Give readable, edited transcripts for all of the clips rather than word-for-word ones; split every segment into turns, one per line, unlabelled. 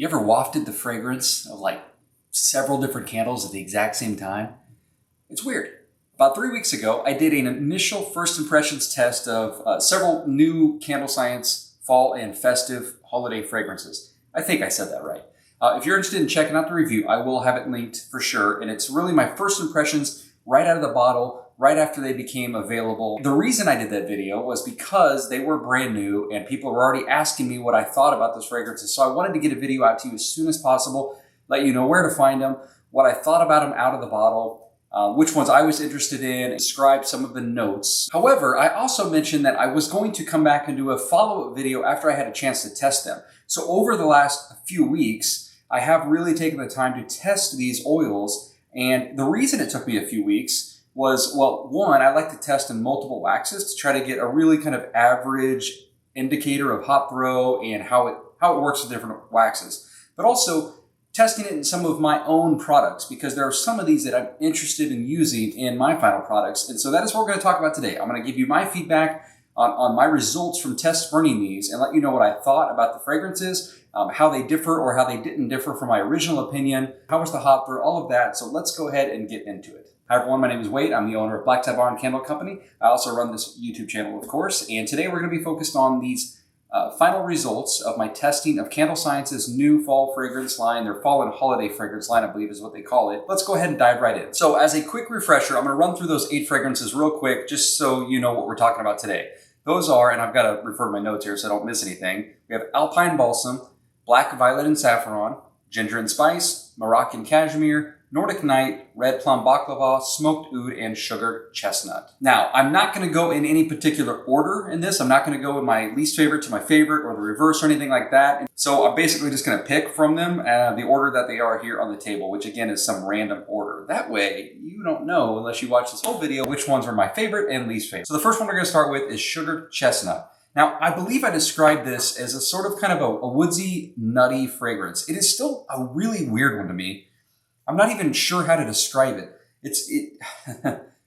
You ever wafted the fragrance of like several different candles at the exact same time? It's weird. About 3 weeks ago, I did an initial first impressions test of several new CandleScience fall and festive holiday fragrances. I think I said that right. If you're interested in checking out the review, I will have it linked for sure. And it's really my first impressions right out of the bottle, right after they became available. The reason I did that video was because they were brand new and people were already asking me what I thought about those fragrances. So I wanted to get a video out to you as soon as possible, let you know where to find them, what I thought about them out of the bottle, which ones I was interested in, describe some of the notes. However, I also mentioned that I was going to come back and do a follow-up video after I had a chance to test them. So over the last few weeks, I have really taken the time to test these oils. And the reason it took me a few weeks was, well, one, I like to test in multiple waxes to try to get a really kind of average indicator of hot throw and how it works with different waxes. But also testing it in some of my own products, because there are some of these that I'm interested in using in my final products. And so that is what we're going to talk about today. I'm going to give you my feedback on my results from test burning these and let you know what I thought about the fragrances, how they differ or how they didn't differ from my original opinion, how was the hot throw, all of that. So let's go ahead and get into it. Hi everyone, my name is Wade. I'm the owner of Black Tie Bar and Candle Company. I also run this YouTube channel, of course, and today we're going to be focused on these final results of my testing of CandleScience's new fall fragrance line, their fall and holiday fragrance line, I believe is what they call it. Let's go ahead and dive right in. So as a quick refresher, I'm going to run through those 8 fragrances real quick, just so you know what we're talking about today. Those are, and I've got to refer to my notes here so I don't miss anything, we have Alpine Blossom, Black Violet and Saffron, Ginger and Spice, Moroccan Cashmere, Nordic Night, Red Plum Baklava, Smoked Oud, and Sugared Chestnut. Now, I'm not going to go in any particular order in this. I'm not going to go in my least favorite to my favorite or the reverse or anything like that. So I'm basically just going to pick from them the order that they are here on the table, which again is some random order. That way, you don't know, unless you watch this whole video, which ones are my favorite and least favorite. So the first one we're going to start with is Sugared Chestnut. Now, I believe I described this as a sort of kind of a woodsy, nutty fragrance. It is still a really weird one to me. I'm not even sure how to describe it.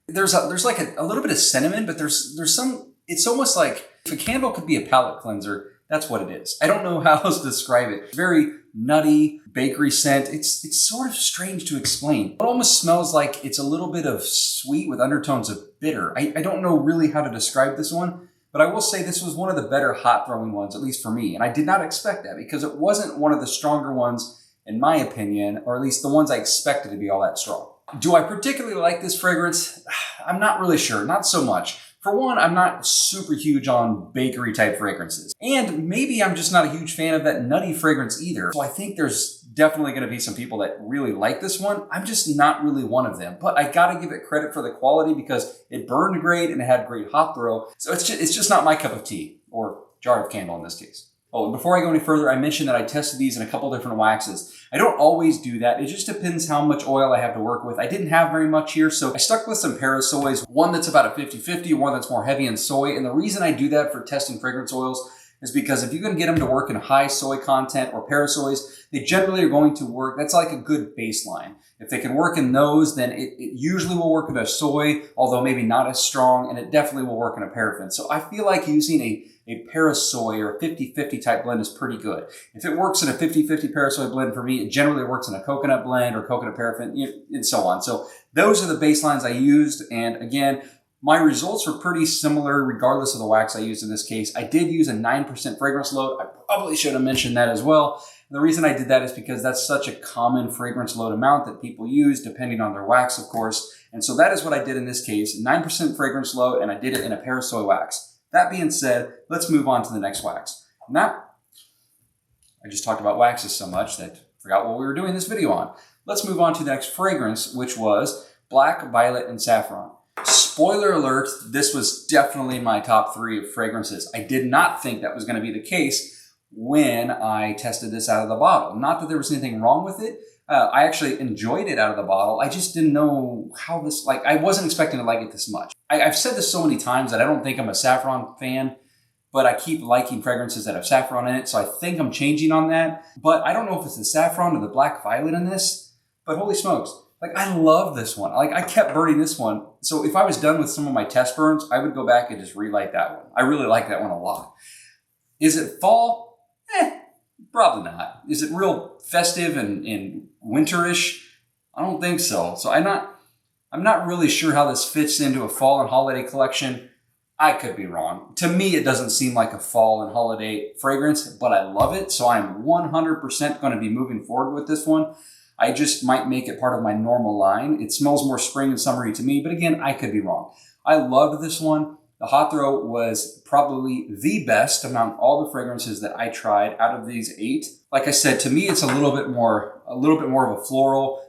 There's like a little bit of cinnamon, but there's some, it's almost like if a candle could be a palate cleanser, that's what it is. I don't know how else to describe it. It's very nutty, bakery scent. It's sort of strange to explain. It almost smells like it's a little bit of sweet with undertones of bitter. I don't know really how to describe this one, but I will say this was one of the better hot throwing ones, at least for me. And I did not expect that because it wasn't one of the stronger ones in my opinion, or at least the ones I expected to be all that strong. Do I particularly like this fragrance? I'm not really sure, not so much. For one, I'm not super huge on bakery type fragrances. And maybe I'm just not a huge fan of that nutty fragrance either. So I think there's definitely going to be some people that really like this one. I'm just not really one of them, but I got to give it credit for the quality because it burned great and it had great hot throw. So it's just not my cup of tea, or jar of candle in this case. Oh, and before I go any further, I mentioned that I tested these in a couple different waxes. I don't always do that. It just depends how much oil I have to work with. I didn't have very much here, so I stuck with some parasoys, one that's about a 50-50, one that's more heavy in soy. And the reason I do that for testing fragrance oils is because if you can get them to work in high soy content or parasoys, they generally are going to work. That's like a good baseline. If they can work in those, then it usually will work in a soy, although maybe not as strong, and it definitely will work in a paraffin. So I feel like using a parasoy or a 50-50 type blend is pretty good. If it works in a 50-50 parasoy blend for me, it generally works in a coconut blend or coconut paraffin, and so on. So those are the baselines I used. And again, my results were pretty similar regardless of the wax I used in this case. I did use a 9% fragrance load. I probably should have mentioned that as well. And the reason I did that is because that's such a common fragrance load amount that people use depending on their wax, of course. And so that is what I did in this case, 9% fragrance load, and I did it in a parasoy wax. That being said, let's move on to the next wax. Now, I just talked about waxes so much that I forgot what we were doing this video on. Let's move on to the next fragrance, which was Black Violet and Saffron. Spoiler alert, this was definitely my top 3 of fragrances. I did not think that was going to be the case when I tested this out of the bottle. Not that there was anything wrong with it. I actually enjoyed it out of the bottle. I just didn't know how this, I wasn't expecting to like it this much. I've said this so many times that I don't think I'm a saffron fan, but I keep liking fragrances that have saffron in it, so I think I'm changing on that. But I don't know if it's the saffron or the black violet in this, but holy smokes. I love this one. I kept burning this one. So if I was done with some of my test burns, I would go back and just relight that one. I really like that one a lot. Is it fall? Probably not. Is it real festive and winterish? I don't think so. So I'm not really sure how this fits into a fall and holiday collection. I could be wrong. To me, it doesn't seem like a fall and holiday fragrance, but I love it. So I'm 100% going to be moving forward with this one. I just might make it part of my normal line. It smells more spring and summery to me, but again, I could be wrong. I loved this one. The Hot Throw was probably the best among all the fragrances that I tried out of these 8. Like I said, to me, it's a little bit more of a floral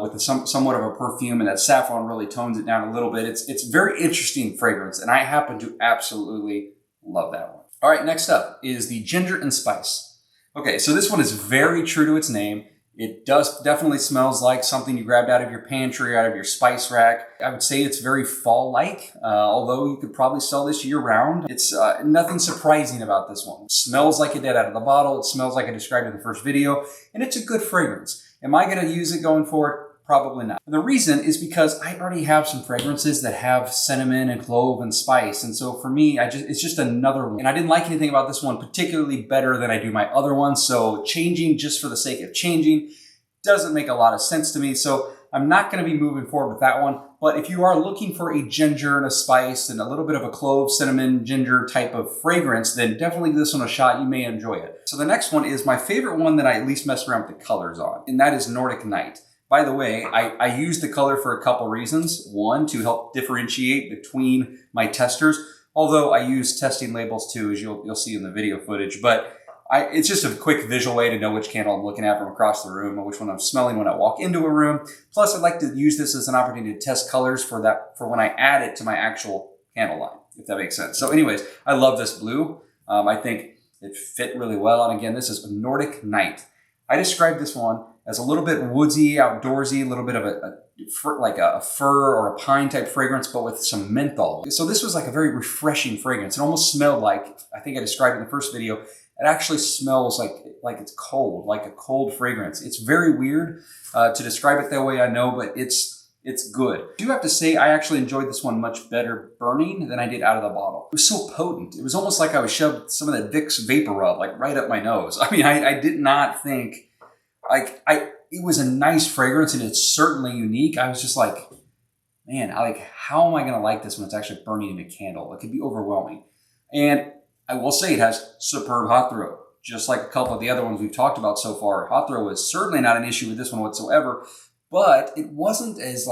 with somewhat of a perfume, and that saffron really tones it down a little bit. It's very interesting fragrance, and I happen to absolutely love that one. All right, next up is the Ginger and Spice. Okay, so this one is very true to its name. It definitely smells like something you grabbed out of your pantry, out of your spice rack. I would say it's very fall-like, although you could probably sell this year-round. It's nothing surprising about this one. It smells like it did out of the bottle. It smells like I described in the first video, and it's a good fragrance. Am I going to use it going forward? Probably not. And the reason is because I already have some fragrances that have cinnamon and clove and spice. And so for me, it's just another one. And I didn't like anything about this one particularly better than I do my other ones. So changing just for the sake of changing doesn't make a lot of sense to me. So I'm not going to be moving forward with that one. But if you are looking for a ginger and a spice and a little bit of a clove, cinnamon, ginger type of fragrance, then definitely give this one a shot. You may enjoy it. So the next one is my favorite one that I at least messed around with the colors on, and that is Nordic Night. By the way, I used the color for a couple reasons. One, to help differentiate between my testers, although I use testing labels too, as you'll see in the video footage. But it's just a quick visual way to know which candle I'm looking at from across the room or which one I'm smelling when I walk into a room. Plus, I'd like to use this as an opportunity to test colors for when I add it to my actual candle line, if that makes sense. So anyways, I love this blue. I think it fit really well. And again, this is Nordic Night. I described this one as a little bit woodsy, outdoorsy, a little bit of like a fir or a pine type fragrance, but with some menthol. So this was like a very refreshing fragrance. It almost smelled like, I think I described in the first video, it actually smells like it's cold, like a cold fragrance. It's very weird to describe it that way, I know, but it's good. I do have to say I actually enjoyed this one much better burning than I did out of the bottle. It was so potent. It was almost like I was shoved some of that Vicks Vapor Rub like right up my nose. I mean, I did not think it was a nice fragrance, and it's certainly unique. I was just like, man, how am I going to like this when it's actually burning in a candle? It could be overwhelming. And I will say it has superb hot throw, just like a couple of the other ones we've talked about so far. Hot throw is certainly not an issue with this one whatsoever, but it wasn't as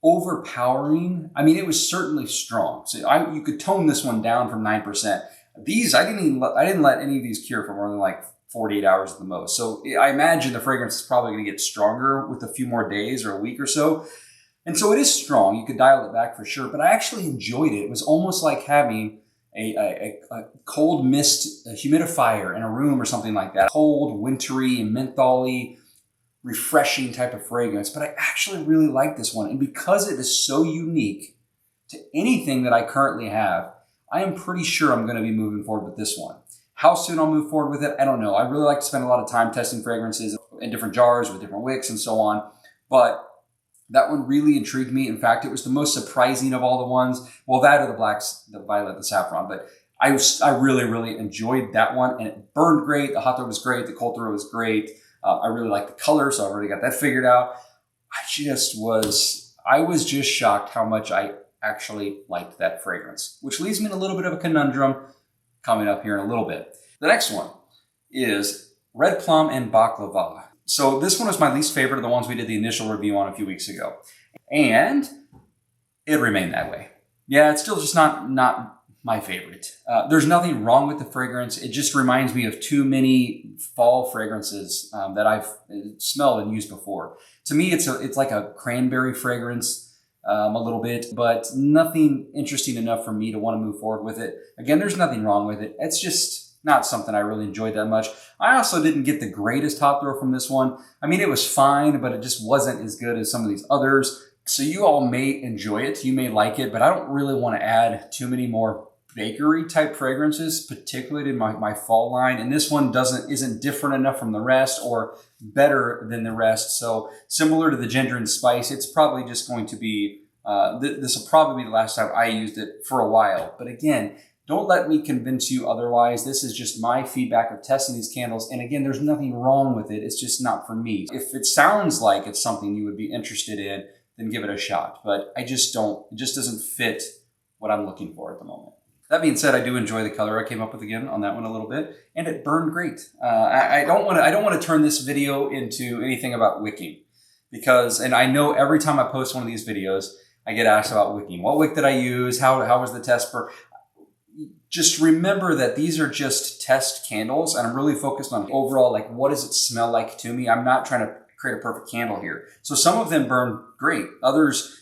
overpowering. I mean, it was certainly strong. So you could tone this one down from 9%. These, I didn't let any of these cure for more than 48 hours at the most. So I imagine the fragrance is probably going to get stronger with a few more days or a week or so. And so it is strong. You could dial it back for sure, but I actually enjoyed it. It was almost like having a cold mist humidifier in a room or something like that. Cold, wintry, mentholy, refreshing type of fragrance. But I actually really like this one. And because it is so unique to anything that I currently have, I am pretty sure I'm going to be moving forward with this one. How soon I'll move forward with it, I don't know. I really like to spend a lot of time testing fragrances in different jars with different wicks and so on. But that one really intrigued me. In fact, it was the most surprising of all the ones. Well, that or the blacks, the violet, the saffron. But I really, really enjoyed that one. And it burned great. The hot throw was great. The cold throw was great. I really like the color, so I already got that figured out. I was just shocked how much I actually liked that fragrance, which leaves me in a little bit of a conundrum coming up here in a little bit. The next one is Red Plum and Baklava. So this one was my least favorite of the ones we did the initial review on a few weeks ago. And it remained that way. Yeah, it's still just not my favorite. There's nothing wrong with the fragrance. It just reminds me of too many fall fragrances that I've smelled and used before. To me, it's like a cranberry fragrance. A little bit, but nothing interesting enough for me to want to move forward with it. Again, there's nothing wrong with it. It's just not something I really enjoyed that much. I also didn't get the greatest hot throw from this one. I mean, it was fine, but it just wasn't as good as some of these others. So you all may enjoy it. You may like it, but I don't really want to add too many more bakery type fragrances, particularly in my fall line. And this one isn't different enough from the rest or better than the rest. So similar to the ginger and spice, it's probably just going to be, this will probably be the last time I used it for a while. But again, Don't let me convince you otherwise. This is just my feedback of testing these candles. And again, there's nothing wrong with it. It's just not for me. If it sounds like it's something you would be interested in, then give it a shot. But I just don't, it just doesn't fit what I'm looking for at the moment. That being said, I do enjoy the color I came up with again on that one a little bit, and it burned great. I don't want to turn this video into anything about wicking, because, and I know every time I post one of these videos, I get asked about wicking. What wick did I use? How was the test burn? Just remember that these are just test candles, and I'm really focused on overall, like, what does it smell like to me? I'm not trying to create a perfect candle here. So some of them burn great. Others,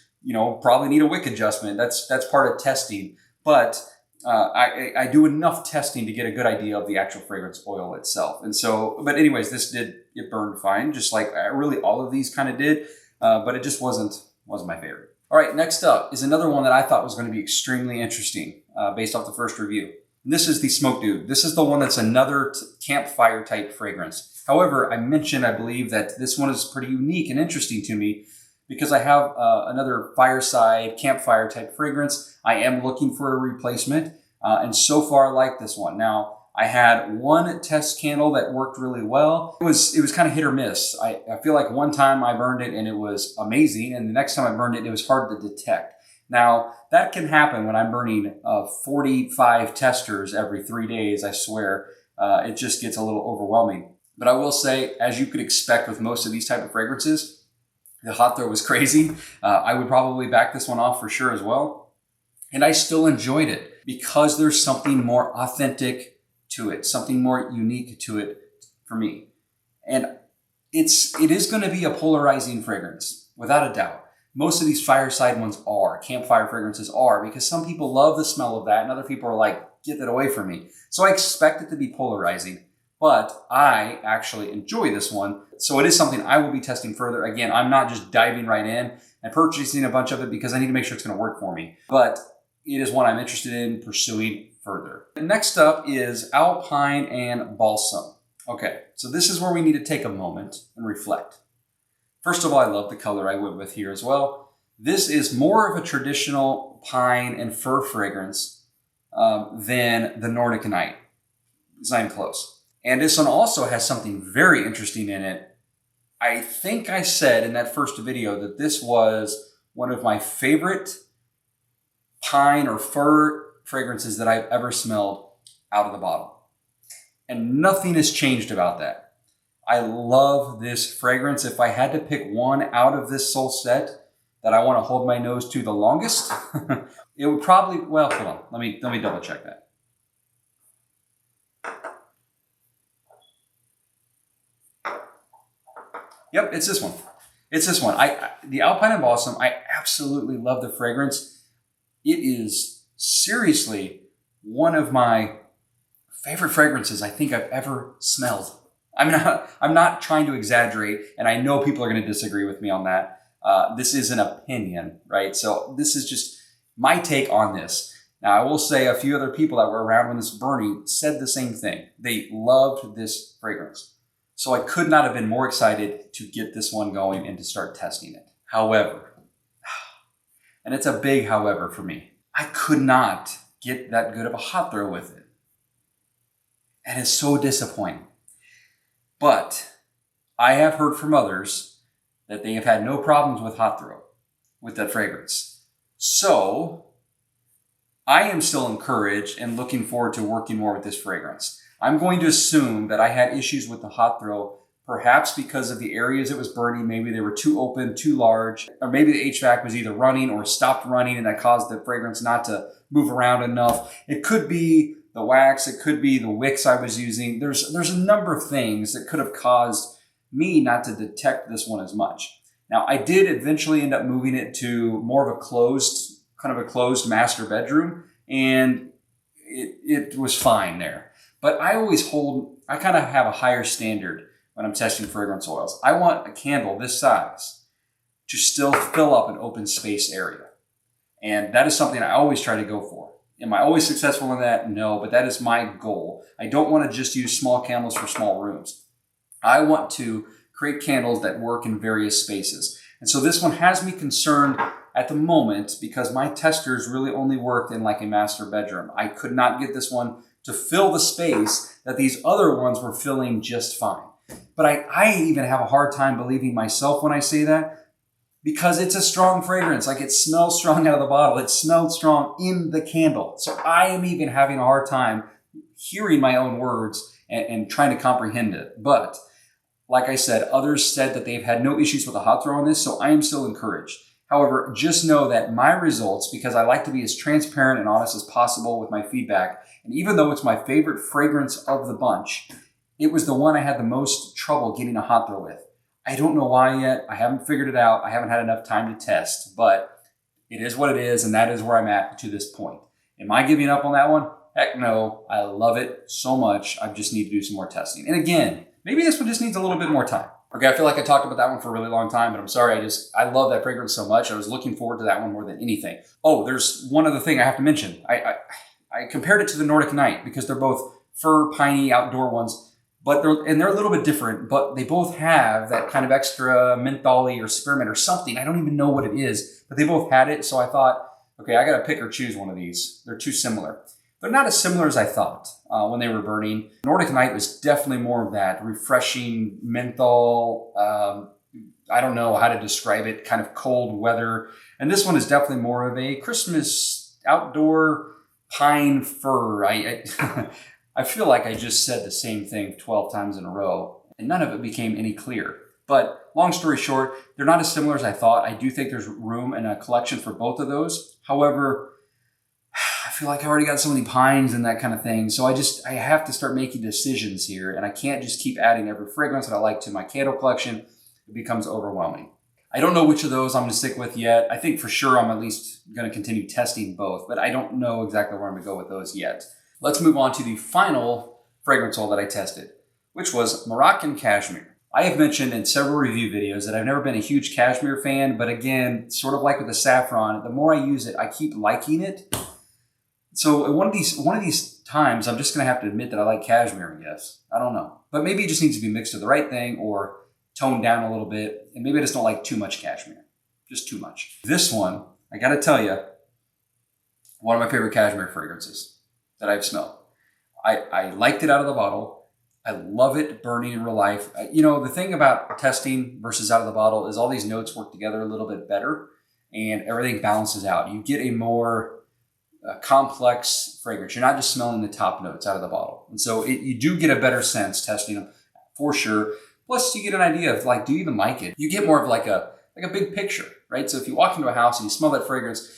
probably need a wick adjustment. That's part of testing. But I do enough testing to get a good idea of the actual fragrance oil itself. And so, but anyways, it burned fine, just like really all of these kind of did, but it just wasn't my favorite. All right, next up is another one that I thought was going to be extremely interesting based off the first review. And this is the Smoke Dude. This is the one that's another campfire type fragrance. However, I mentioned, I believe that this one is pretty unique and interesting to me because I have another fireside campfire type fragrance. I am looking for a replacement, and so far I like this one. Now, I had one test candle that worked really well. It was kind of hit or miss. I feel like one time I burned it and it was amazing, and the next time I burned it, it was hard to detect. Now, that can happen when I'm burning 45 testers every 3 days, I swear. It just gets a little overwhelming. But I will say, as you could expect with most of these type of fragrances, the hot throw was crazy. I would probably back this one off for sure as well. And I still enjoyed it because there's something more authentic to it, something more unique to it for me. And it is going to be a polarizing fragrance, without a doubt. Most of these fireside ones are, campfire fragrances are, because some people love the smell of that and other people are like, get that away from me. So I expect it to be polarizing. But I actually enjoy this one. So it is something I will be testing further. Again, I'm not just diving right in and purchasing a bunch of it because I need to make sure it's going to work for me. But it is one I'm interested in pursuing further. Next up is Alpine and Balsam. Okay, so this is where we need to take a moment and reflect. First of all, I love the color I went with here as well. This is more of a traditional pine and fir fragrance than the Nordic Night. It's not even close. And this one also has something very interesting in it. I think I said in that first video that this was one of my favorite pine or fir fragrances that I've ever smelled out of the bottle. And nothing has changed about that. I love this fragrance. If I had to pick one out of this whole set that I want to hold my nose to the longest, it would probably, well, hold on. Let me double check that. Yep, it's this one. It's this one. The Alpine and Blossom, I absolutely love the fragrance. It is seriously one of my favorite fragrances I think I've ever smelled. I'm not trying to exaggerate, and I know people are going to disagree with me on that. This is an opinion, right? So this is just my take on this. Now, I will say a few other people that were around when this was burning said the same thing. They loved this fragrance. So I could not have been more excited to get this one going and to start testing it. However, and it's a big however for me, I could not get that good of a hot throw with it. And it's so disappointing. But I have heard from others that they have had no problems with hot throw with that fragrance. So I am still encouraged and looking forward to working more with this fragrance. I'm going to assume that I had issues with the hot throw, perhaps because of the areas it was burning. Maybe they were too open, too large, or maybe the HVAC was either running or stopped running and that caused the fragrance not to move around enough. It could be the wax, it could be the wicks I was using. There's a number of things that could have caused me not to detect this one as much. Now, I did eventually end up moving it to more of a closed master bedroom, and it was fine there. But I kind of have a higher standard when I'm testing fragrance oils. I want a candle this size to still fill up an open space area. And that is something I always try to go for. Am I always successful in that? No, but that is my goal. I don't want to just use small candles for small rooms. I want to create candles that work in various spaces. And so this one has me concerned at the moment because my testers really only worked in like a master bedroom. I could not get this one to fill the space that these other ones were filling just fine. But I even have a hard time believing myself when I say that because it's a strong fragrance. Like, it smells strong out of the bottle. It smelled strong in the candle. So I am even having a hard time hearing my own words and trying to comprehend it. But like I said, others said that they've had no issues with the hot throw on this, so I am still encouraged. However, just know that my results, because I like to be as transparent and honest as possible with my feedback, and even though it's my favorite fragrance of the bunch, it was the one I had the most trouble getting a hot throw with. I don't know why yet. I haven't figured it out. I haven't had enough time to test, but it is what it is, and that is where I'm at to this point. Am I giving up on that one? Heck no. I love it so much. I just need to do some more testing. And again, maybe this one just needs a little bit more time. Okay, I feel like I talked about that one for a really long time, but I'm sorry. I love that fragrance so much. I was looking forward to that one more than anything. Oh, there's one other thing I have to mention. I compared it to the Nordic Night because they're both fur, piney, outdoor ones, but they're a little bit different, but they both have that kind of extra mentholy or spearmint or something. I don't even know what it is, but they both had it. So I thought, okay, I got to pick or choose one of these. They're too similar. They're not as similar as I thought when they were burning. Nordic Night was definitely more of that refreshing menthol. I don't know how to describe it, kind of cold weather. And this one is definitely more of a Christmas outdoor pine fir. I feel like I just said the same thing 12 times in a row, and none of it became any clearer. But long story short, they're not as similar as I thought. I do think there's room in a collection for both of those. However, I feel like I already got so many pines and that kind of thing. So I have to start making decisions here, and I can't just keep adding every fragrance that I like to my candle collection. It becomes overwhelming. I don't know which of those I'm going to stick with yet. I think for sure I'm at least going to continue testing both, but I don't know exactly where I'm going to go with those yet. Let's move on to the final fragrance oil that I tested, which was Moroccan Cashmere. I have mentioned in several review videos that I've never been a huge cashmere fan, but again, sort of like with the saffron, the more I use it, I keep liking it. So one of these times, I'm just going to have to admit that I like cashmere, I guess. I don't know. But maybe it just needs to be mixed with the right thing or toned down a little bit. And maybe I just don't like too much cashmere. Just too much. This one, I got to tell you, one of my favorite cashmere fragrances that I've smelled. I liked it out of the bottle. I love it burning in real life. The thing about testing versus out of the bottle is all these notes work together a little bit better and everything balances out. You get a more complex fragrance. You're not just smelling the top notes out of the bottle. And so you do get a better sense testing them for sure. Plus you get an idea of like, do you even like it? You get more of like a big picture, right? So if you walk into a house and you smell that fragrance,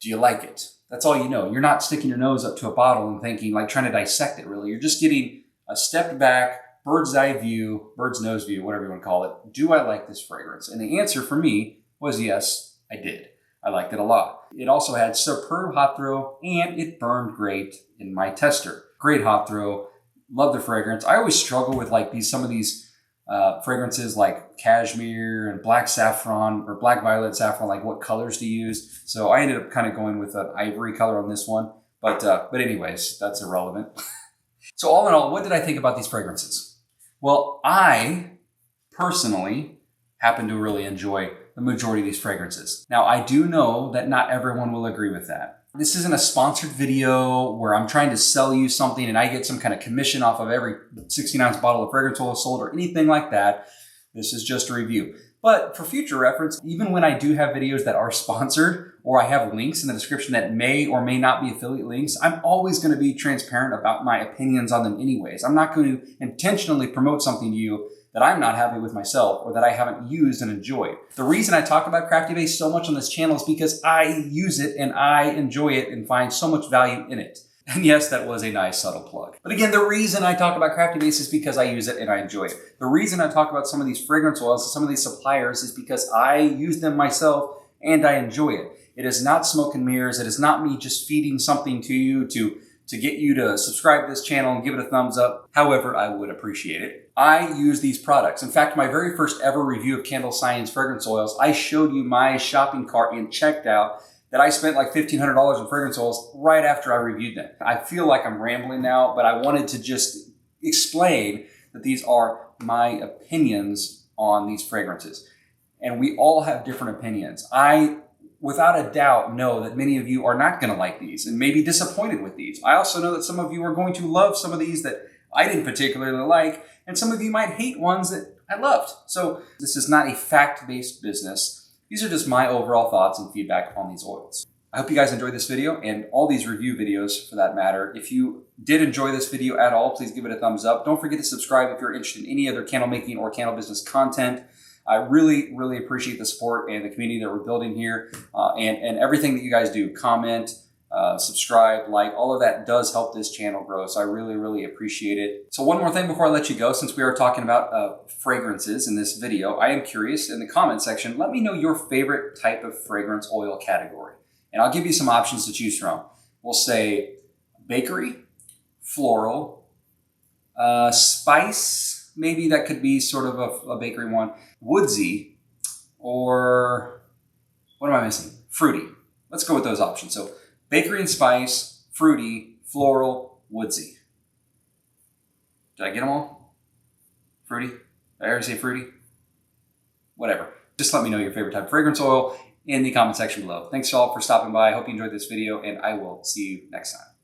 do you like it? That's all you know. You're not sticking your nose up to a bottle and thinking, like trying to dissect it really. You're just getting a stepped back, bird's eye view, bird's nose view, whatever you want to call it. Do I like this fragrance? And the answer for me was yes, I did. I liked it a lot. It also had superb hot throw and it burned great in my tester. Great hot throw. Love the fragrance. I always struggle with like some of these fragrances like cashmere and black saffron or black violet saffron, like what colors to use. So I ended up kind of going with an ivory color on this one. But anyways, that's irrelevant. So all in all, what did I think about these fragrances? Well, I personally happen to really enjoy the majority of these fragrances. Now, I do know that not everyone will agree with that. This isn't a sponsored video where I'm trying to sell you something and I get some kind of commission off of every 16-ounce bottle of fragrance oil sold or anything like that. This is just a review. But for future reference, even when I do have videos that are sponsored or I have links in the description that may or may not be affiliate links, I'm always going to be transparent about my opinions on them anyways. I'm not going to intentionally promote something to you that I'm not happy with myself or that I haven't used and enjoyed. The reason I talk about CraftyBase so much on this channel is because I use it and I enjoy it and find so much value in it. And yes, that was a nice subtle plug. But again, the reason I talk about CraftyBase is because I use it and I enjoy it. The reason I talk about some of these fragrance oils and some of these suppliers is because I use them myself and I enjoy it. It is not smoke and mirrors. It is not me just feeding something to you to get you to subscribe to this channel and give it a thumbs up. However, I would appreciate it. I use these products. In fact, my very first ever review of CandleScience fragrance oils, I showed you my shopping cart and checked out that I spent like $1,500 on fragrance oils right after I reviewed them. I feel like I'm rambling now, but I wanted to just explain that these are my opinions on these fragrances. and we all have different opinions. I, without a doubt, know that many of you are not going to like these and may be disappointed with these. I also know that some of you are going to love some of these that I didn't particularly like, and some of you might hate ones that I loved. So this is not a fact-based business. These are just my overall thoughts and feedback on these oils. I hope you guys enjoyed this video and all these review videos for that matter. If you did enjoy this video at all, please give it a thumbs up. Don't forget to subscribe if you're interested in any other candle making or candle business content. I really, really appreciate the support and the community that we're building here and everything that you guys do. Comment, subscribe, like, all of that does help this channel grow. So I really, really appreciate it. So one more thing before I let you go, since we are talking about fragrances in this video, I am curious in the comment section, let me know your favorite type of fragrance oil category. And I'll give you some options to choose from. We'll say bakery, floral, spice, maybe that could be sort of a bakery one, woodsy, or what am I missing? Fruity. Let's go with those options. So bakery and spice, fruity, floral, woodsy. Did I get them all? Fruity? Did I already say fruity? Whatever. Just let me know your favorite type of fragrance oil in the comment section below. Thanks all for stopping by. I hope you enjoyed this video, and I will see you next time.